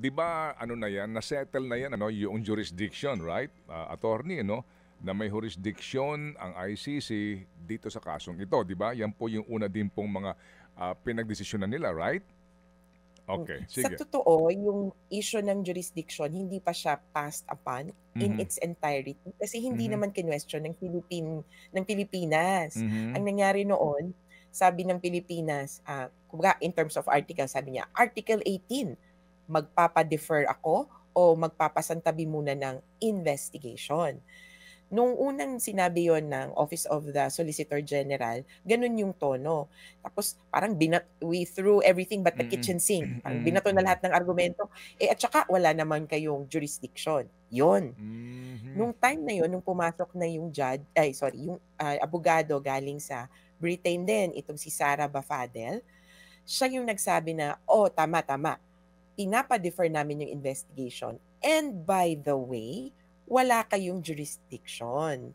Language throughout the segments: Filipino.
'di ba ano na 'yan, na-settle na 'yan ano, yung jurisdiction, right? Attorney ano, na may jurisdiction ang ICC dito sa kasong ito, 'di ba? Yan po yung una din pong mga pinagdesisyonan nila, right? Okay, Sa sige. totoo, yung issue ng jurisdiction hindi pa siya passed upon in Mhm. its entirety kasi hindi Mhm. naman kinwestiyon ng Pilipinas. Ang Mhm. nangyari noon, sabi ng Pilipinas, kumbaga in terms of article, sabi niya, Article 18, magpapa-defer ako o magpapasantabi muna ng investigation. Nung unang sinabi yon ng Office of the Solicitor General, gano'n yung tono. Tapos parang we threw everything but the Mm. kitchen sink. Parang Mm, binato na mm. lahat ng argumento. At saka wala naman kayong jurisdiction. 'Yon. Mhm. Nung time na 'yon, nung pumasok na yung judge ay sorry, yung, abogado galing sa Britain din, itong si Sarah Bafadel, siya yung nagsabi na, "Oh, tama, tama. Pinapa-defer namin yung investigation. And by the way, wala kayong jurisdiction."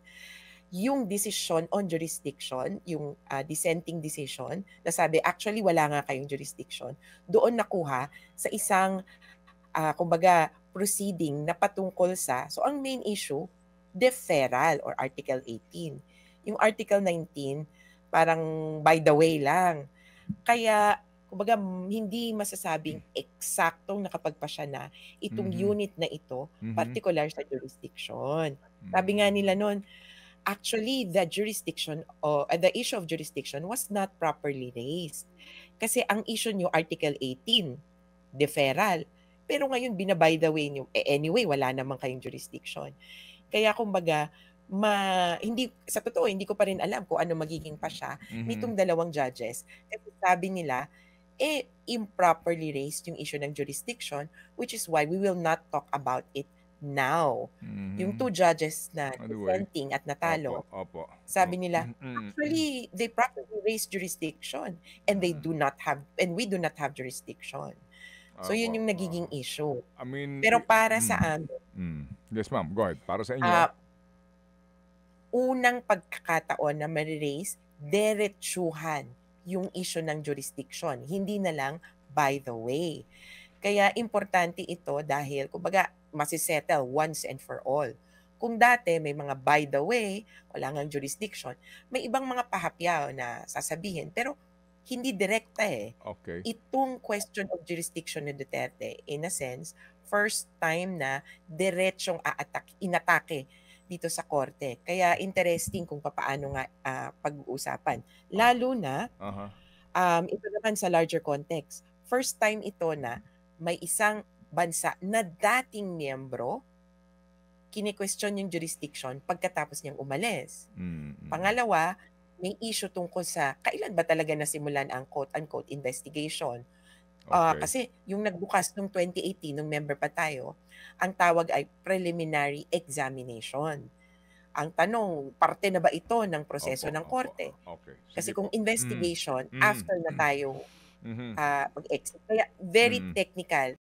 Yung decision on jurisdiction, yung, dissenting decision, na sabi, actually wala nga kayong jurisdiction, doon nakuha sa isang, kumbaga proceeding na patungkol sa so ang main issue, deferral or Article 18. Yung Article 19, parang by the way lang. Kaya kumbaga hindi masasabing eksaktong nakapagpasya na itong Mhm. unit na ito, Mhm. particular sa jurisdiction. Sabi nga Hmm. nila nun, actually the jurisdiction o the issue of jurisdiction was not properly raised. Kasi ang issue niyo Article 18, deferral. Pero ngayon bina-by the way niyo, anyway wala naman kayong jurisdiction. Kaya kumbaga hindi sa totoo hindi ko pa rin alam kung ano magiging pasya Mhm. nitong dalawang judges. Kasi sabi nila, improperly raised yung issue ng jurisdiction, which is why we will not talk about it now. Yung two Mhm. judges na Anyway, dissenting at opo, natalo, opo. sabi nila, Mm. actually, they properly raised jurisdiction and we do not have jurisdiction. So Opo, yun yung nagiging issue. I mean, Pero para sa amin, Yes, ma'am, go ahead. Para sa inyo? ah, unang pagkakataon na mare-raise, diretsuhan yung issue ng jurisdiction, hindi na lang by the way. Kaya importante ito dahil kumbaga mase-settle once and for all. Kung dati may mga by the way, wala ngang jurisdiction, may ibang mga pahapyaw na sasabihin pero hindi direkta eh. Okay. Itong question of jurisdiction ni Duterte, in a sense, first time na diretsong inatake dito sa korte. Kaya interesting kung papaano nga pag-uusapan. Ah, Lalo na uh-huh. ito naman sa larger context. First time ito na may isang bansa na dating miyembro, kine-question yung jurisdiction pagkatapos niyang umalis. Mm. Pangalawa, may issue tungkol sa kailan ba talaga nasimulan ang quote-unquote investigation. Okay. Kasi yung nagbukas nung 2018 nung member pa tayo, ang tawag ay preliminary examination. Ang tanong, parte na ba ito ng proseso Opo, ng opo. korte? Okay, Kasi sige kung po. investigation, Mhm. after na tayo Mhm. mag-exit. Kaya very Mm. technical